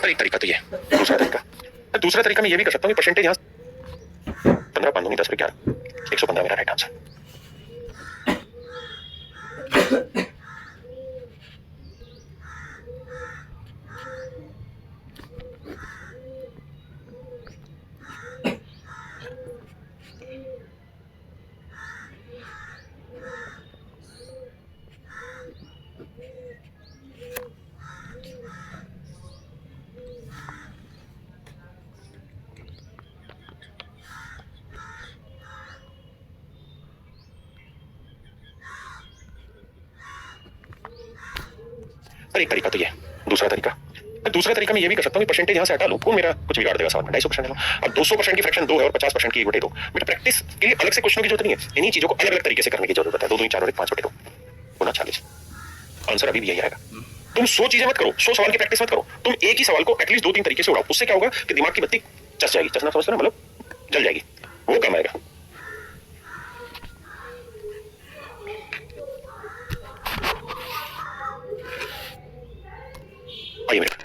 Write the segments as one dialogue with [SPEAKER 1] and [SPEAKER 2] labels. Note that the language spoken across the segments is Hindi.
[SPEAKER 1] पर एक तरीका तो ये है, दूसरा तरीका मैं ये भी कर सकता हूँ कि परसेंटेज यहाँ 15 5 10 11 115 मेरा राइट आंसर। पर एक तरीका तो ये है, दूसरा तरीका मैं ये भी कर सकता हूँ कि परसेंटेज यहाँ से हटा लूँ, कौन मेरा कुछ बिगाड़ देगा सवाल में। 250% है अब 200% की फ्रैक्शन 2 है और 50% की 1/2। बेटा प्रैक्टिस के लिए अलग से क्वेश्चन की जरूरत नहीं है, इन्हीं चीजों को अलग अलग तरीके से करने की जरूरत है। 2 2 4 और 1 5/2 गुना 40। आंसर अभी भी यही आएगा। तुम 100 चीजें मत करो, 100 सवाल की प्रैक्टिस मत करो, तुम एक ही सवाल को एटलीस्ट 2 3 तरीके से उड़ाओ। उससे क्या होगा कि दिमाग की बत्ती चस जाएगी, चसना समझते ना, मतलब जल जाएगी, वो काम आएगा। आइए मेरे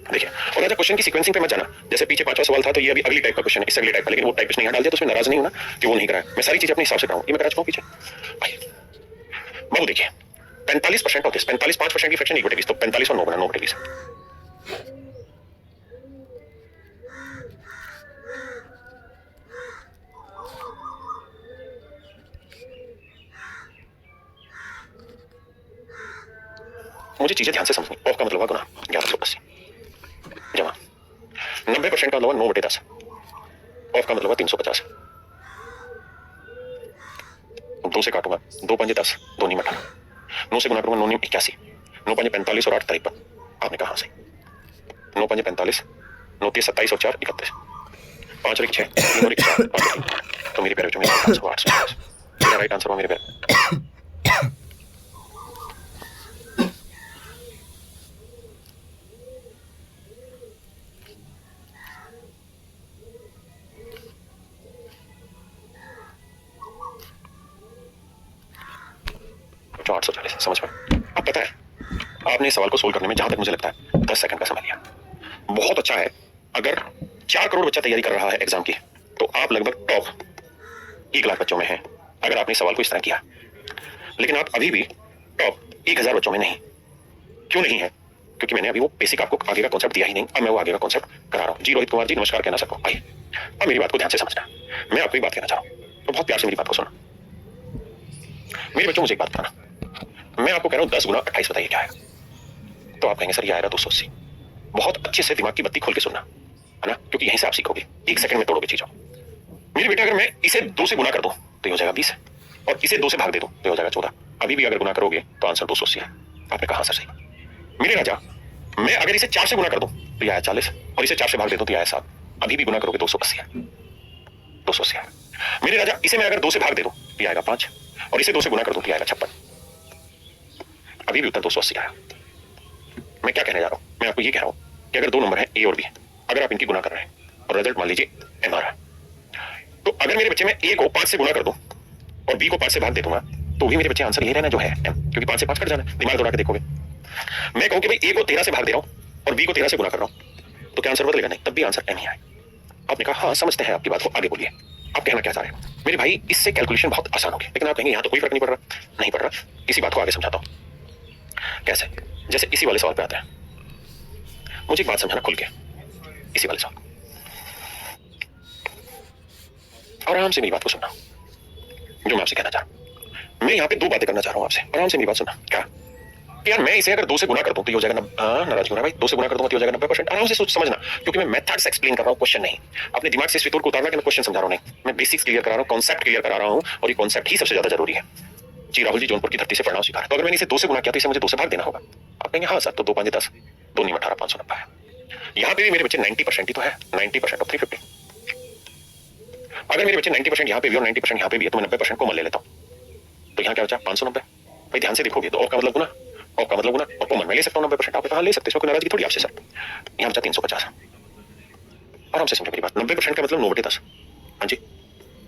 [SPEAKER 1] देखिए, और राजा क्वेश्चन की सीक्वेंसिंग पे मत जाना। जैसे पीछे 5वां सवाल था तो ये अभी अगली टाइप का क्वेश्चन है, इससे अगली टाइप का, लेकिन वो टाइप कुछ नहीं डाल दिया तो उसमें नाराज नहीं होना कि वो नहीं कराया। मैं सारी चीजें अपने हिसाब से कराऊं, ये मैं करा चुका हूं पीछे। आइए बाबू देखिए, 45% होते हैं, 45 5% की फ्रैक्शन 1/20, तो 45 और 9 बना 9/20। मुझे चीजें ध्यान से समझनी। ऑफ का मतलब हुआ गुना 1180 जमा 90% का मतलब 9/10। ऑफ का मतलब हुआ 350। 2 से काटूंगा, 2 5 10, 2 नीम 18, 9 से गुना करूंगा, 9 नीम 81, 9 5 45 और 8 53। आपने कहा सही, 9 5 45, 9 3 27 और 4 31, 5 और 1 6, 3 और 1 4 5 3। तो मेरे प्यारे बच्चों मेरा आंसर हुआ 840। मेरा राइट आंसर हुआ मेरे प्यारे। जो 840 समझ में। अब पता है आपने इस सवाल को सोल्व करने में जहां तक मुझे लगता है 10 सेकंड का समय लिया। बहुत अच्छा है। अगर 4 करोड़ बच्चा तैयारी कर रहा है एग्जाम की, तो आप लगभग टॉप 1 लाख बच्चों में हैं अगर आपने सवाल को इस तरह किया। लेकिन आप अभी भी टॉप 1000 बच्चों में नहीं। क्यों नहीं है? क्योंकि मैंने अभी वो बेसिक आपको आगे का कॉन्सेप्ट दिया ही नहीं। अब मैं वो आगे का कॉन्सेप्ट करा रहा हूँ। जी रोहित कुमार जी नमस्कार कहना सबको। आइए अब मेरी बात को ध्यान से समझना। मैं आपको एक बात कहना चाह रहा हूँ, तो बहुत प्यार से मेरी बात को सुना। मेरे बच्चों मुझे एक बात बताना, मैं आपको कह रहा हूँ 10 गुना 28 बताइए क्या आएगा। तो आप कहेंगे सर ये आएगा 280। बहुत अच्छे से दिमाग की बत्ती खोल के सुनना, है ना, क्योंकि यहीं से आप सीखोगे। 1 सेकंड में तोड़ोगे चीजों। मेरे बेटे अगर मैं इसे 2 से गुना कर दूं तो ये हो जाएगा 20, और इसे 2 से भाग दे दूं तो हो जाएगा 14। अभी भी अगर गुना करोगे तो आंसर 280 है। आपने कहा सर सही। मेरे राजा मैं अगर इसे 4 से गुना कर दूं तो यह आया 40, और इसे 4 से भाग दे दूं तो यह आया 7। अभी भी गुना करोगे 280 है। 280 है। मेरे राजा इसे मैं अगर 2 से भाग दे दूं तो यह आएगा 5, और इसे 2 से गुना कर दूं तो यह आएगा 56। अभी भी उत्तर 280 आया। मैं क्या कहने जा रहा हूं? मैं आपको ये कह रहा हूं कि अगर 2 नंबर है ए और बी, अगर आप इनकी गुना कर रहे हैं और रिजल्ट मान लीजिए एम आ रहा है, तो अगर मेरे बच्चे में ए को 5 से गुना कर दूं और बी को 5 से भाग दे दूंगा तो भी मेरे बच्चे आंसर यही रहना जो है एम, क्योंकि 5 से 5 कट जाना है। दिमाग दौड़ा के देखोगे। मैं कहूं कि भाई ए को 13 से भाग दे रहा हूं और बी को 13 से गुना कर रहा हूं, तो क्या आंसर बदलेगा? नहीं, तब भी आंसर एम ही आएगा। आपने कहा हाँ समझते हैं आपकी बात को, आगे बोलिए आप कहना क्या चाह रहे हो। मेरे भाई इससे कैलकुलेशन बहुत आसान होगी, लेकिन आप कहेंगे यहाँ तो कोई फर्क नहीं पड़ रहा। नहीं पड़ रहा, इसी बात को आगे समझाता हूं। कैसे? जैसे इसी वाले सवाल पे आते हैं। मुझे एक बात समझाना खुल के, इसी वाले सवाल आराम से मेरी बात को सुनना, जो मैं आपसे कहना चाह रहा हूं। मैं यहाँ पे 2 बातें करना चाह रहा हूं आपसे, आराम से मेरी बात सुनना। क्या यार, मैं इसे अगर 2 से गुना कर दूं तो ये हो जाएगा नाराज हो रहा है भाई, 2 से गुना कर दूंगा तो हो जाएगा 90%। आराम से सोच समझना, क्योंकि मैं मेथड्स एक्सप्लेन कर रहा हूं, क्वेश्चन नहीं। अपने दिमाग से इस फितूर को उतारना कि मैं क्वेश्चन समझा रहा हूं, नहीं, मैं बेसिक्स क्लियर करा रहा हूं, कॉन्सेप्ट क्लियर करा रहा हूं, और ये कॉन्सेप्ट ही सबसे ज्यादा जरूरी है। जी राहुल जी जौनपुर की धरती से पढ़ना सिखा रहा है। तो अगर मैंने इसे 2 से गुना किया तो इसे मुझे 2 से भाग देना होगा। आप कहेंगे हाँ सर, तो 2 5 10, 2 नीम 18 590 है। यहाँ पे भी मेरे बच्चे 90% ही तो है, 90% ऑफ 350। अगर मेरे बच्चे 90% यहाँ पे भी और 90% यहाँ पे भी है तो मैं 90% को मन ले लेता हूँ। तो यहाँ क्या बचा? 590। भाई ध्यान से देखोगे तो ऑफ का मतलब गुना, ऑफ का मतलब गुना, और कॉमन में ले सकता हूँ 90%। आपने कहा ले सकते, इसमें कोई नाराजगी थोड़ी आपसे सर। यहाँ बचा 350। आराम से समझो मेरी बात। 90% का मतलब 9/10। हाँ जी,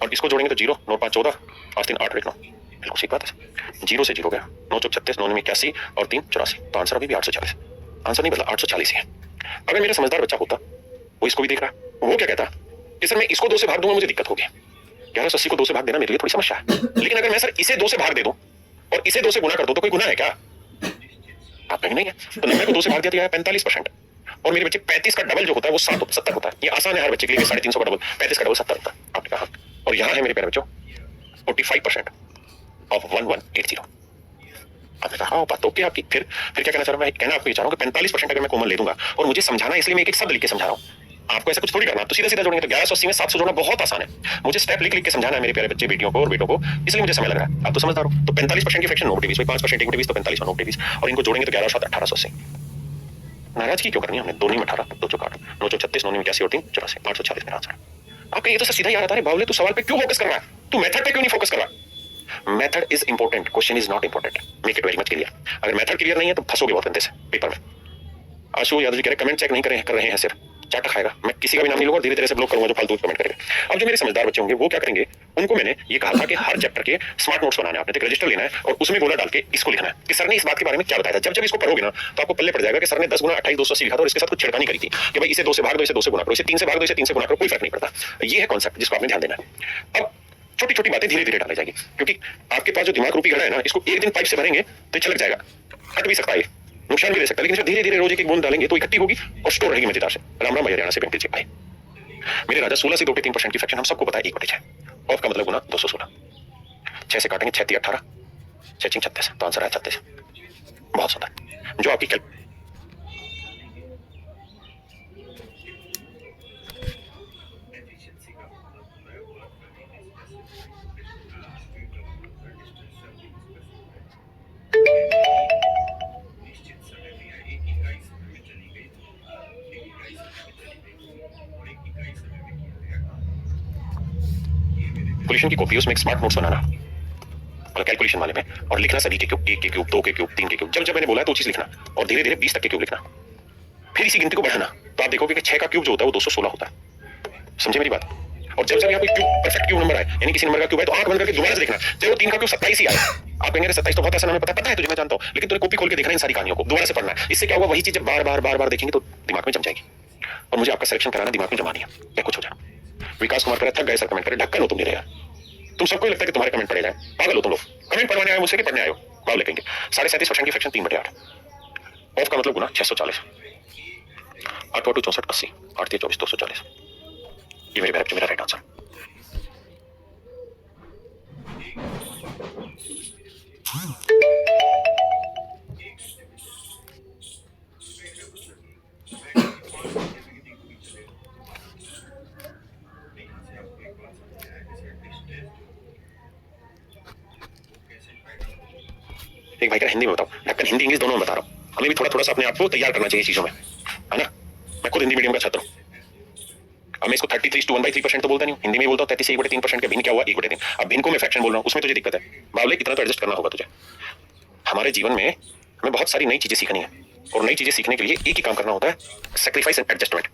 [SPEAKER 1] और इसको जोड़ेंगे तो 0 9 5 14 5 3 8 9। बिल्कुल ठीक बात है। 0 से 0 गया, 9 4 36, 9 9 81 और 3 84। तो आंसर अभी भी 840। आंसर नहीं बदला, 840 है। अगर मेरा समझदार बच्चा होता, वो इसको भी देख रहा, वो क्या कहता कि सर मैं इसको 2 से भाग दूंगा मुझे दिक्कत होगी, 1180 को 2 से भाग देना मेरे लिए थोड़ी समस्या है। लेकिन अगर मैं सर इसे 2 से भाग दे दूं और इसे 2 से गुना कर दूं तो कोई गुनाह है क्या? आप कहेंगे नहीं है। तो 90 को 2 से भाग दिया तो यह 45%, और मेरे बच्चे 35 का डबल जो होता है वो 70 होता है। ये आसान है हर बच्चे के लिए, 350 का डबल 35 का डबल 70 होता है। आपने कहा और यहाँ है मेरे प्यारे बच्चों 45% ऑफ 1180। आपने कहा हाँ बात तो ओके आपकी। फिर क्या कहना चाह रहा हूँ मैं? कहना आपको ये चाह रहा हूँ कि 45% अगर मैं कॉमन ले दूंगा, और मुझे समझाना है इसलिए मैं एक शब्द लिख के समझा रहा हूँ, आपको ऐसा कुछ थोड़ी करना, तो सीधा सीधा जोड़ेंगे। तो 1180 में 700 जोड़ना बहुत आसान है। मुझे स्टेप लिख के समझाना है मेरे प्यारे बच्चे, बेटियों को और बेटों को, इसलिए मुझे समय लग रहा है। आप तो समझदार हो। तो 45% की फ्रैक्शन 9/20, 5% 1/20 तो 45 9/20, और इनको जोड़ेंगे तो 11 7 1880। नाराजगी क्यों करनी है हमने? 2 में 18, 2 चौक 8, 9 चौक 36, 9 में 81 और 3 84, 840 मेरा आंसर। आप कहिए तो सर सीधा याद आता है बावले, तू सवाल पे क्यों फोकस कर रहा है? तू मेथड पे क्यों नहीं फोकस कर रहा? Method is important, question is not important. Make it very much clear. अगर मेथड क्लियर नहीं है तो फंसोगे बहुत गंदे से पेपर में। आशु यादव जी कह रहे कमेंट चेक नहीं कर रहे हैं सिर्फ चाटा खाएगा। मैं किसी का भी नाम नहीं लूंगा और धीरे धीरे से ब्लॉक करूंगा जो फालतू कमेंट करेगा। अब जो मेरे समझदार बच्चे होंगे वो क्या करेंगे, उनको मैंने ये कहा था कि हर चैप्टर के स्मार्ट नोट्स बनाने, आपने एक रजिस्टर लेना है और उसमें गोला डाल के इसको लिखना है कि सर ने इस बात के बारे में क्या बताया था। जब जब इसको पढ़ोगे ना तो आपको पल्ले पड़ जाएगा कि सर ने 10 गुना 28 280 लिखा था और इसके साथ कुछ छिड़कानी करी थी कि भाई इसे 2 से भाग दो, इसे 2 से गुना करो, इसे 3 से भाग दो, इसे 3 से गुना करो, कोई फर्क नहीं पड़ता। ये है कॉन्सेप्ट जिसको आपने ध्यान देना है। अब छोटी छोटी बातें धीरे धीरे डाली जाएगी, क्योंकि आपके पास जो दिमाग रूपी घड़ा है ना, इसको एक दिन पाइप से भरेंगे तो छलक जाएगा, फट भी सकता है, नुकसान भी दे सकता है। लेकिन धीरे धीरे रोज एक बूंद डालेंगे तो इकट्ठी होगी और स्टोर रहेगी मजेदार से। राम राम हरियाणा से वेंकटेश जी भाई। मेरे राजा 16 से 2/3% की फ्रैक्शन हम सबको पता है 1/6। ऑफ का मतलब गुना 216। 6 से काटेंगे 6 3 18, 6 3 36, तो आंसर है 36। बहुत सुंदर। जो आपकी कैलकुलेशन की कॉपी, उसमें एक स्मार्ट नोट्स बनाना और कैलकुलेशन वाले में, और लिखना सभी के क्यूब, 1 के क्यूब, 2 के क्यूब, 3 के क्यूब। जब जब मैंने बोला है तो चीज लिखना और धीरे धीरे 20 तक के क्यूब लिखना। फिर इसी गिनती को बढ़ाना तो आप देखोगे कि 6 का क्यूब जो होता है वो 216 होता है। समझे मेरी बात? और जब जब यहाँ कोई क्यूब परफेक्ट क्यूब नंबर आए, यानी किसी नंबर का क्यूब है, तो आंख बंद करके दोबारा से देखना, चाहे वो 3 का क्यूब 27 ही आए। आप कहेंगे 27 तो बहुत आसान हमें पता है तुझे, मैं जानता हूँ, लेकिन तूने कॉपी खोल के देखना इन सारी कहानियों को, दोबारा से पढ़ना है। इससे क्या होगा, वही चीजें बार बार बार बार देखेंगे तो दिमाग में जम जाएगी। और मुझे आपका सिलेक्शन कराना दिमाग में जमा नहीं है, क्या कुछ हो जाए। विकास कुमार करे थक गए सर कमेंट करे, ढक्कन हो तुम नहीं रहे। तुम सबको लगता है कि तुम्हारे कमेंट पढ़े जाए, पागल हो तुम लोग। कमेंट पढ़वाने आए मुझसे कि पढ़ने आए हो? बावले कहेंगे। 37.5% की फ्रैक्शन 3/8। ऑफ का मतलब गुना 640, 8 2 64 80, 8 3 24 240। ये मेरे मेरा राइट आंसर। एक भाई का हिंदी में बताओ, ढक्कन हिंदी इंग्लिश दोनों में बता रहा हूँ। हमें भी थोड़ा थोड़ा सा अपने आप को तैयार करना चाहिए चीजों में, है ना? मैं खुद हिंदी मीडियम का छात्र हूँ। अब मैं इसको 33 to 1/3% तो बोलता नहीं हूँ, हिंदी में बोलता हूँ 33 से 1/3% के भिन्न क्या हुआ 1/3। अब भिन्न को मैं फ्रैक्शन बोल रहा हूँ, उसमें तुझे दिक्कत है बावले, इतना तो एडजस्ट करना होगा तुझे। हमारे जीवन में हमें बहुत सारी नई चीजें सीखनी है, और नई चीजें सीखने के लिए एक ही काम करना होता है, सेक्रीफाइस एंड एडजस्टमेंट।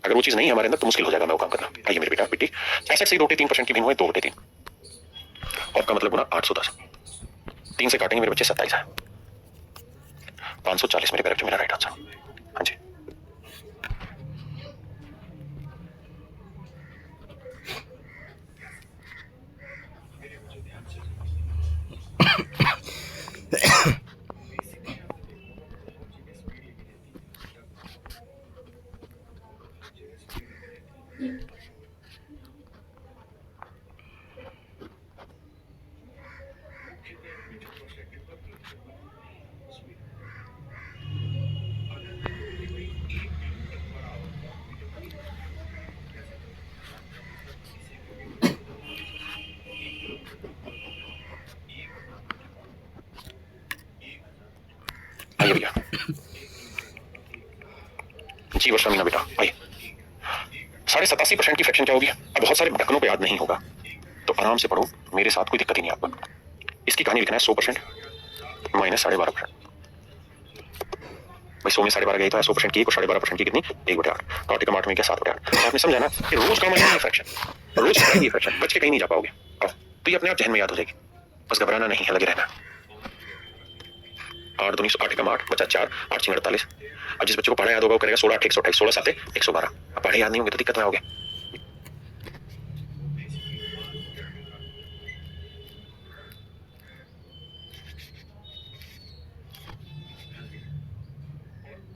[SPEAKER 1] अगर वो चीज नहीं है हमारे अंदर तो मुश्किल हो जाएगा मैं वो काम करना। आइए मेरे बेटा बेटी, 66 से 2/3% की भिन्न हुए 2/3। और का मतलब गुना 810। 3 से काटेंगे मेरे बच्चे 27 है, 540 मेरे करेक्ट, मेरा राइट आंसर। हाँ जी। 87 वर्ष का मीना बेटा आइए। 87.5% की फ्रैक्शन क्या होगी? अब बहुत सारे ढक्कनों को याद नहीं होगा तो आराम से पढ़ो मेरे साथ, कोई दिक्कत ही नहीं आपको। इसकी कहानी लिखना है 100% माइनस 12.5%। भाई 100 में 12.5 गई तो 100% की 12.5% की कितनी? 1/8। तो 8 का 8 में क्या 7/8। आपने समझा ना कि रोज का मतलब फ्रैक्शन, रोज करेंगे फ्रैक्शन, बच के कहीं नहीं जा पाओगे। तो ये अपने आप जहन में याद हो जाएगी, बस घबराना नहीं है, लगे रहना। 8 दूनी 8 का 8 बचा 4, 8 6 48। अब जिस बच्चे को पढ़ा याद होगा वो करेगा 16 8 128, 16 7 112। अब पढ़े याद नहीं होंगे तो दिक्कत में आओगे।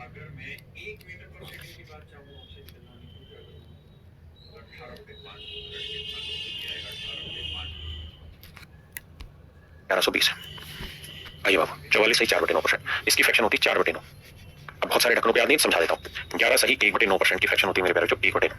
[SPEAKER 1] अगर मैं 1 मीटर पर सेकंड की बात चाहूँ आपसे निकलवाने की तो 18/5 आइए बाबू 44 सही 4/9%। इसकी फ्रैक्शन होती है 4/9। अब बहुत सारे ढक्कनों को याद नहीं, समझा देता हूँ। 11 सही 1/9% की फ्रैक्शन होती है मेरे प्यारे, जो 1/9।